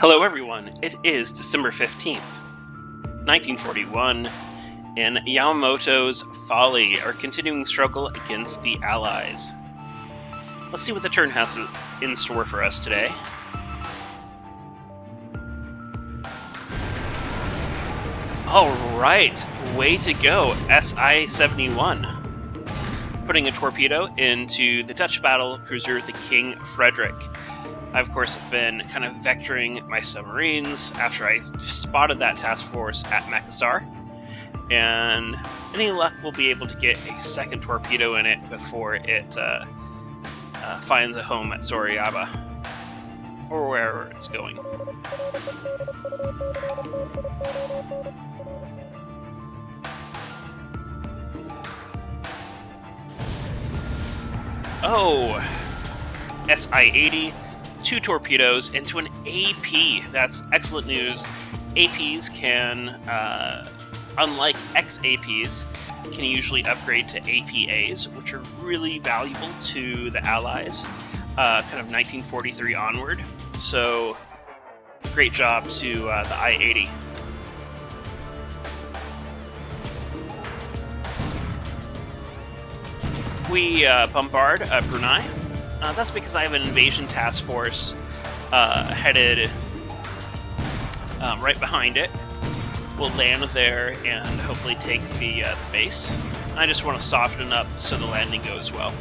Hello everyone, it is December 15th, 1941, and Yamamoto's Folly are continuing struggle against the Allies. Let's see what the turn has in store for us today. Alright, way to go, SI-71. Putting a torpedo into the Dutch battle cruiser, the King Frederick. I, of course, have been kind of vectoring my submarines after I spotted that task force at Makassar. And any luck, we'll be able to get a second torpedo in it before it finds a home at Sorayaba, or wherever it's going. Oh, SI-80. 2 torpedoes into an AP. That's excellent news. APs can, unlike XAPs, can usually upgrade to APAs, which are really valuable to the Allies, kind of 1943 onward. So, great job to the I-80. We bombard Brunei. That's because I have an invasion task force headed right behind it. We'll land there and hopefully take the base. I just want to soften it up so the landing goes well.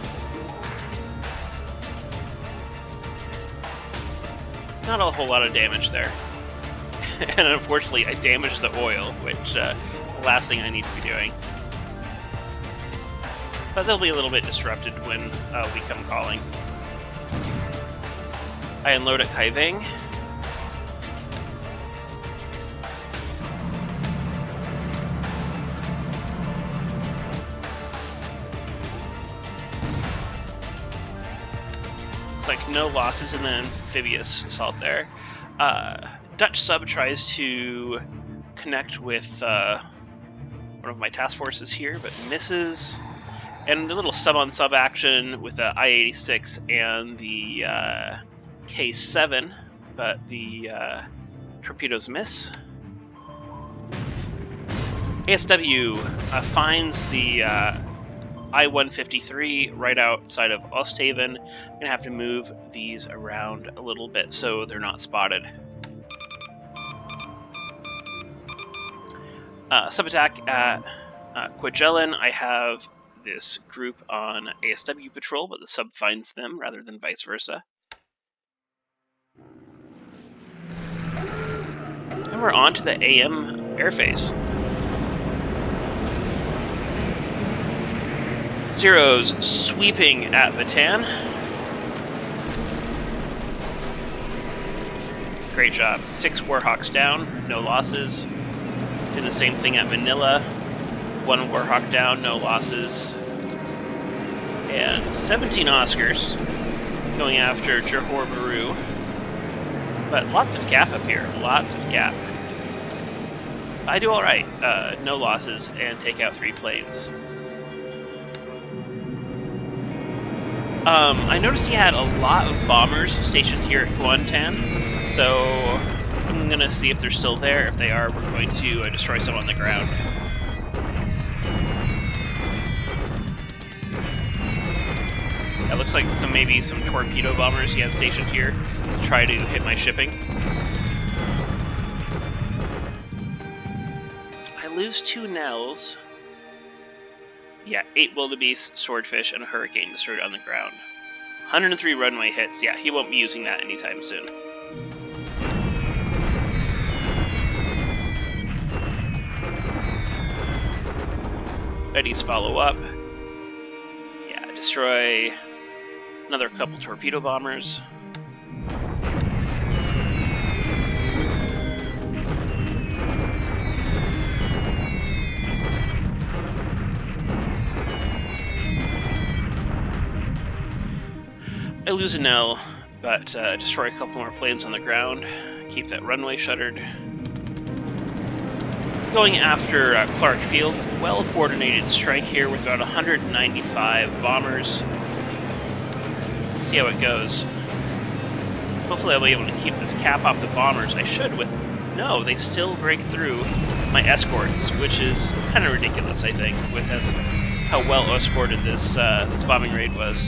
Not a whole lot of damage there. And unfortunately, I damaged the oil, which the last thing I need to be doing. But they'll be a little bit disrupted when we come calling. I unload at Kaiveng. It's like no losses in the amphibious assault there. Dutch sub tries to connect with one of my task forces here, but misses. And a little sub-on-sub action with the I-86 and the K7, but the torpedoes miss. ASW finds the I-153 right outside of Osthaven. I'm going to have to move these around a little bit so they're not spotted. Sub-attack at Kwajalein. I have this group on ASW patrol, but the sub finds them rather than vice versa. And we're on to the AM airface. Zero's sweeping at Bataan. Great job. 6 Warhawks down, no losses. Did the same thing at Manila. 1 Warhawk down, no losses. And 17 Oscars going after Johor Bahru. But lots of gap up here, lots of gap. I do alright, no losses, and take out 3 planes. I noticed he had a lot of bombers stationed here at Guantan, so I'm gonna see if they're still there. If they are, we're going to destroy some on the ground. It looks like maybe some torpedo bombers he had stationed here to try to hit my shipping. I lose 2 Nels. Yeah, 8 wildebeest, swordfish, and a hurricane destroyed on the ground. 103 runway hits. Yeah, he won't be using that anytime soon. Eddie's follow up. Yeah, destroy another couple torpedo bombers. I lose a Nell, but destroy a couple more planes on the ground. Keep that runway shuttered. Going after Clark Field. Well-coordinated strike here with about 195 bombers. Let's see how it goes. Hopefully I'll be able to keep this cap off the bombers. I should with... No, they still break through my escorts, which is kind of ridiculous, I think, with how well escorted this bombing raid was.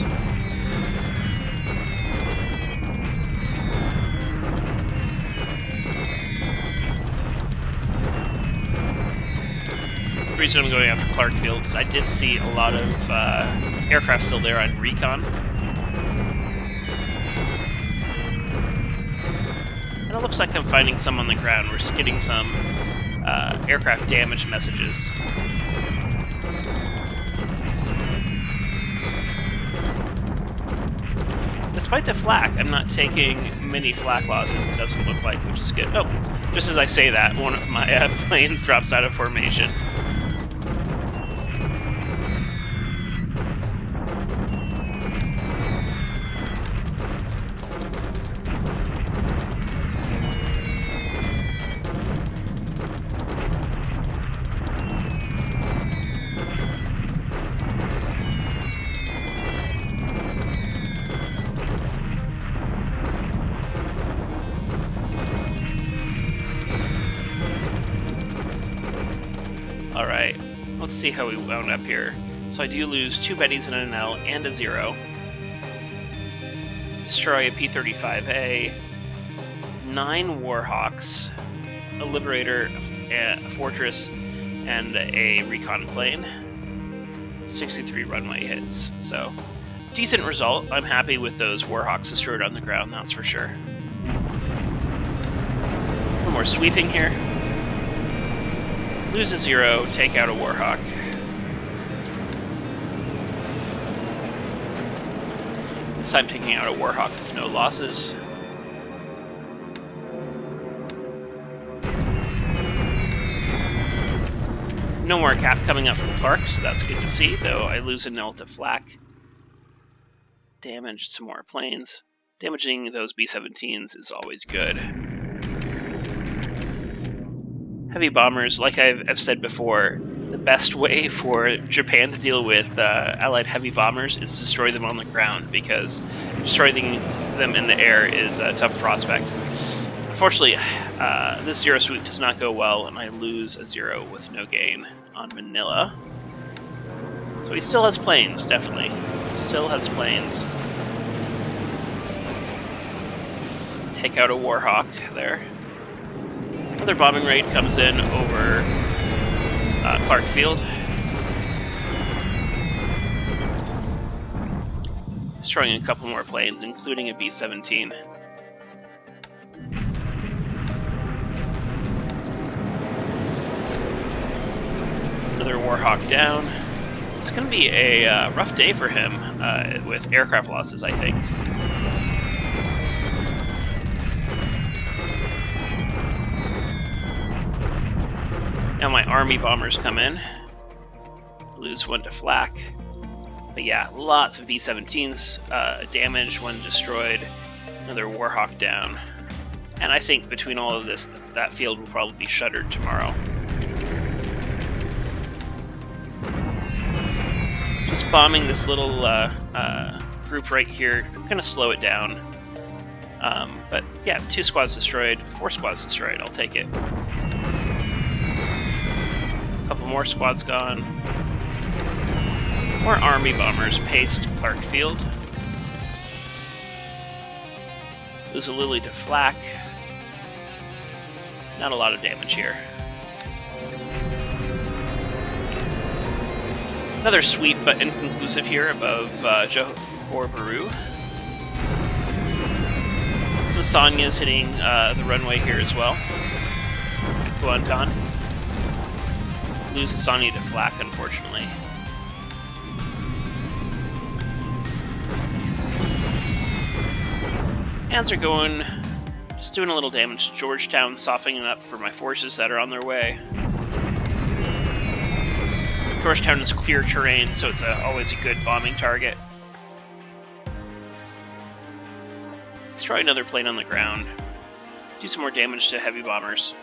The reason I'm going after Clarkfield is I did see a lot of aircraft still there on recon. And it looks like I'm finding some on the ground. We're getting some aircraft damage messages. Despite the flak, I'm not taking many flak losses, it doesn't look like, which is good. Oh, just as I say that, one of my planes drops out of formation. Alright, let's see how we wound up here. So I do lose 2 Bettys and an L and a 0. Destroy a P-35A, 9 Warhawks, a Liberator, a Fortress, and a Recon plane. 63 runway hits, so decent result. I'm happy with those Warhawks destroyed on the ground, that's for sure. A little more sweeping here. Lose a 0, take out a Warhawk. This time taking out a Warhawk with no losses. No more cap coming up from Clark, so that's good to see, though I lose a nil to flak. Damaged some more planes. Damaging those B-17s is always good. Heavy bombers, like I've said before, the best way for Japan to deal with Allied heavy bombers is to destroy them on the ground, because destroying them in the air is a tough prospect. Unfortunately, this 0 sweep does not go well, and I lose a 0 with no gain on Manila. So he still has planes, definitely. Still has planes. Take out a Warhawk there. Another bombing raid comes in over Clark Field. Destroying a couple more planes, including a B-17. Another Warhawk down. It's going to be a rough day for him with aircraft losses, I think. Now my army bombers come in. Lose 1 to flak. But yeah, lots of B-17s damaged, 1 destroyed. Another Warhawk down. And I think between all of this, that field will probably be shuttered tomorrow. Just bombing this little group right here. I'm gonna slow it down. But yeah, 2 squads destroyed, 4 squads destroyed, I'll take it. Couple more squads gone. More army bombers paced Clark Field. Lose a Lily to flak. Not a lot of damage here. Another sweep but inconclusive here above Johor Bahru. Some Sanyas hitting the runway here as well. Kuantan. Lose a Sanya to flak, unfortunately. Hands are going, just doing a little damage to Georgetown, softening up for my forces that are on their way. Georgetown is clear terrain, so it's always a good bombing target. Destroy another plane on the ground. Do some more damage to heavy bombers.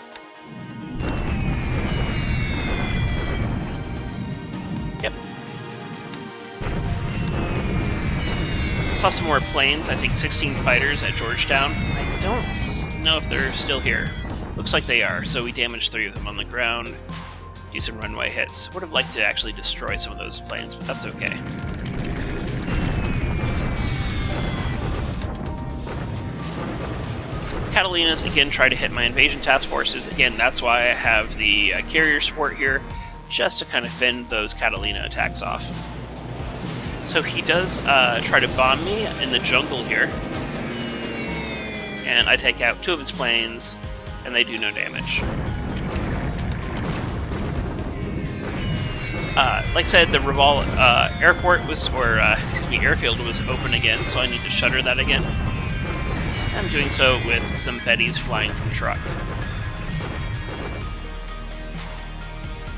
Saw some more planes, I think 16 fighters at Georgetown. I don't know if they're still here. Looks like they are, so we damaged 3 of them on the ground. Decent runway hits. Would have liked to actually destroy some of those planes, but that's okay. Catalinas again try to hit my invasion task forces. Again, that's why I have the carrier support here, just to kind of fend those Catalina attacks off. So he does try to bomb me in the jungle here, and I take out 2 of his planes, and they do no damage. Like I said, the Reval airport was, airfield was open again, so I need to shutter that again. I'm doing so with some Bettys flying from truck.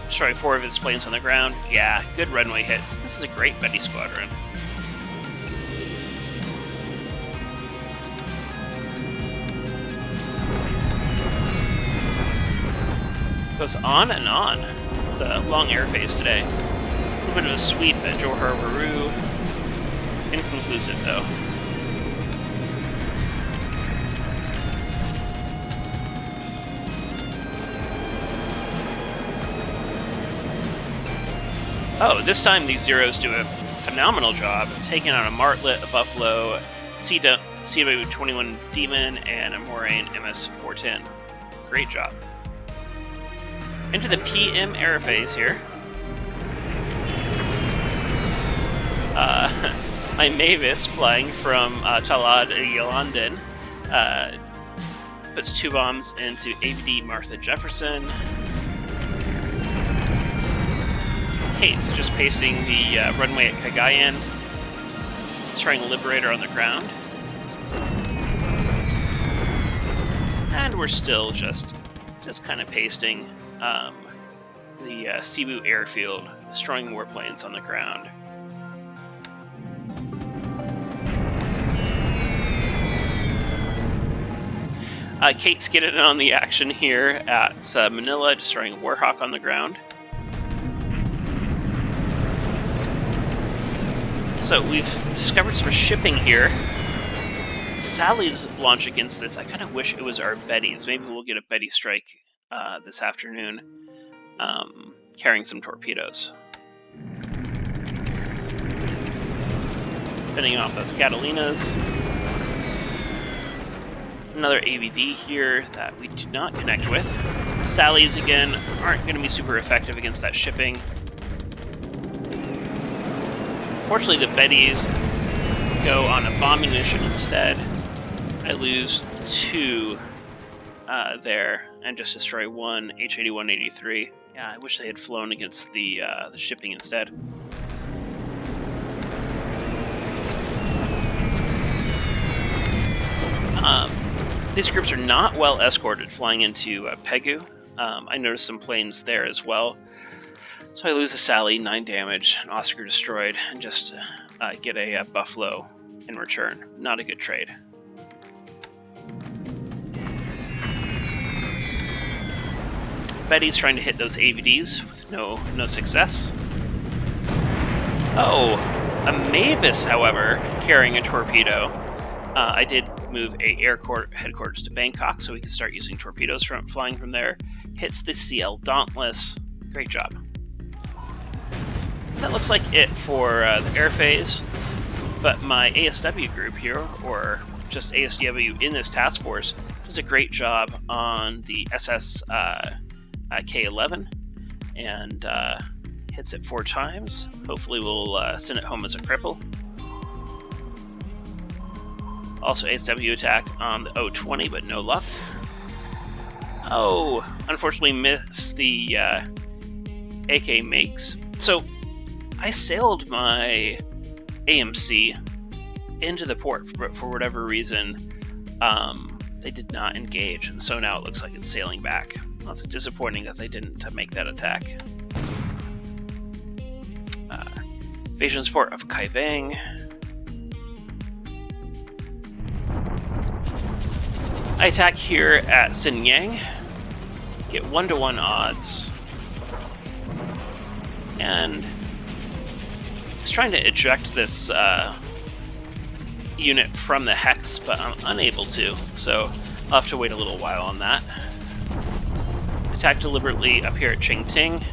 Destroying 4 of his planes on the ground. Yeah, good runway hits. This is a great Betty squadron. Goes on and on. It's a long air phase today. A little bit of a sweep at Johor Bahru. Inconclusive though. Oh, this time these Zeros do a phenomenal job taking on a Martlet, a Buffalo, CW-21 Demon, and a Moraine MS-410. Great job. Into the PM air phase here. My Mavis flying from Talad Yolanden puts 2 bombs into AVD Martha Jefferson. Kate's just pacing the runway at Cagayan, destroying a Liberator on the ground. And we're still just kind of pasting the Cebu airfield, destroying warplanes on the ground. Kate's getting in on the action here at Manila, destroying a Warhawk on the ground. So we've discovered some shipping here. Sally's launch against this, I kind of wish it was our Bettys. Maybe we'll get a Betty strike this afternoon, carrying some torpedoes. Fending off those Catalinas. Another AVD here that we do not connect with. Sally's, again, aren't going to be super effective against that shipping. Fortunately, the Bettys go on a bombing mission instead. I lose 2 there and just destroy 1 H-81-83. Yeah, I wish they had flown against the shipping instead. These groups are not well escorted flying into Pegu. I noticed some planes there as well. So I lose a Sally, 9 damage, an Oscar destroyed, and just get a Buffalo in return. Not a good trade. Betty's trying to hit those AVDs with no success. Oh, a Mavis, however, carrying a torpedo. I did move a headquarters to Bangkok so we can start using torpedoes flying from there. Hits the CL Dauntless. Great job. That looks like it for the air phase, but my ASW group here, or just ASW in this task force, does a great job on the SS K-11 and hits it 4 times. Hopefully we'll send it home as a cripple. Also ASW attack on the O-20, but no luck. Oh, unfortunately missed the AK makes. So I sailed my AMC into the port, but for whatever reason, they did not engage, and so now it looks like it's sailing back. Well, it's disappointing that they didn't make that attack. Invasion support of Kaivang. I attack here at Xinyang, get 1-to-1 odds, and he's trying to eject this unit from the Hex, but I'm unable to, so I'll have to wait a little while on that. Attack deliberately up here at Chengting.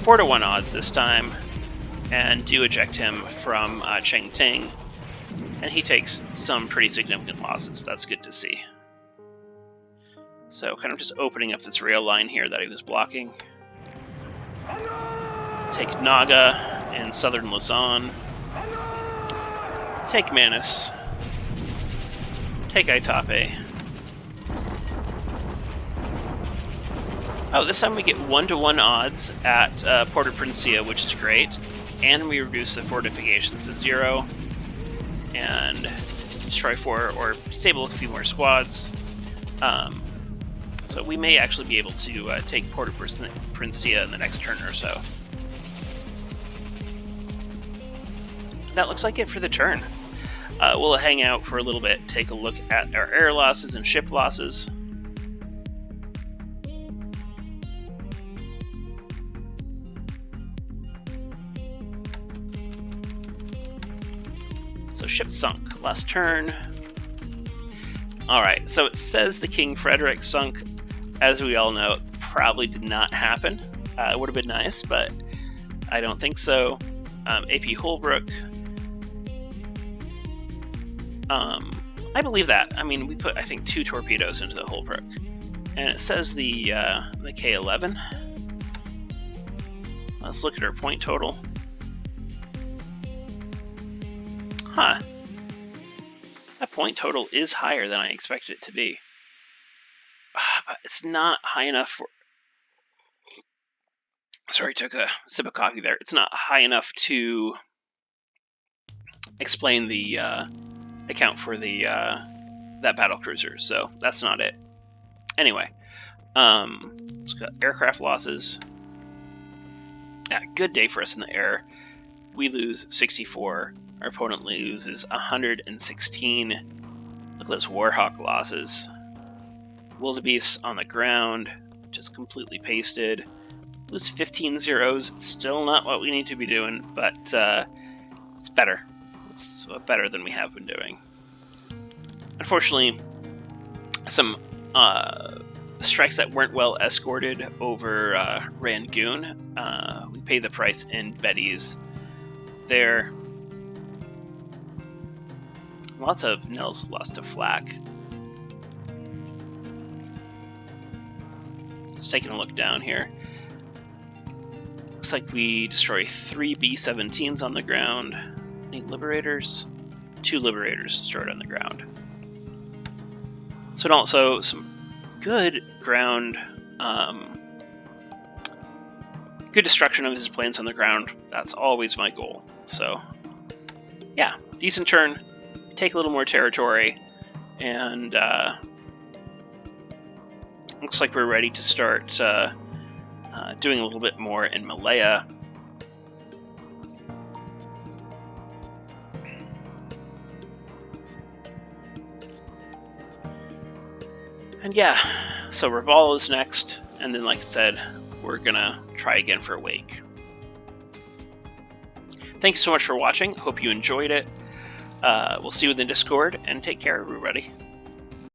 4-to-1 odds this time, and do eject him from Chengting, and he takes some pretty significant losses. That's good to see. So kind of just opening up this rail line here that he was blocking. Take Naga in southern Luzon. Take Manus. Take Aitape. Oh, this time we get 1-to-1 odds at Port of Princia, which is great. And we reduce the fortifications to 0. And destroy 4 or stable a few more squads. So we may actually be able to take Port of Princia in the next turn or so. That looks like it for the turn. We'll hang out for a little bit, take a look at our air losses and ship losses. So ship sunk last turn. Alright, so it says the King Frederick sunk. As we all know, it probably did not happen. It would have been nice, but I don't think so. AP Holbrook. I believe that. I mean, we put, I think, 2 torpedoes into the Holbrook. And it says the K-11. Let's look at our point total. Huh. That point total is higher than I expected it to be. But it's not high enough for... Sorry, took a sip of coffee there. It's not high enough to explain the account for the that battle cruiser, so that's not it. Anyway, let's got aircraft losses. Yeah, good day for us in the air. We lose 64. Our opponent loses 116. Look at those Warhawk losses. Wildebeest on the ground, just completely pasted. Lose 15 zeros. Still not what we need to be doing, but it's better. It's better than we have been doing. Unfortunately, some strikes that weren't well escorted over Rangoon. We paid the price in Betty's there. Lots of nils lost to flak. Just taking a look down here. Looks like we destroy 3 B-17s on the ground. Any Liberators? 2 Liberators destroyed on the ground. So, and also some good ground, good destruction of his planes on the ground. That's always my goal. So, yeah, decent turn. Take a little more territory, and looks like we're ready to start doing a little bit more in Malaya. And yeah, so Raval is next, and then like I said, we're gonna try again for Wake. Thank you so much for watching. Hope you enjoyed it. We'll see you in the Discord, and take care, everybody.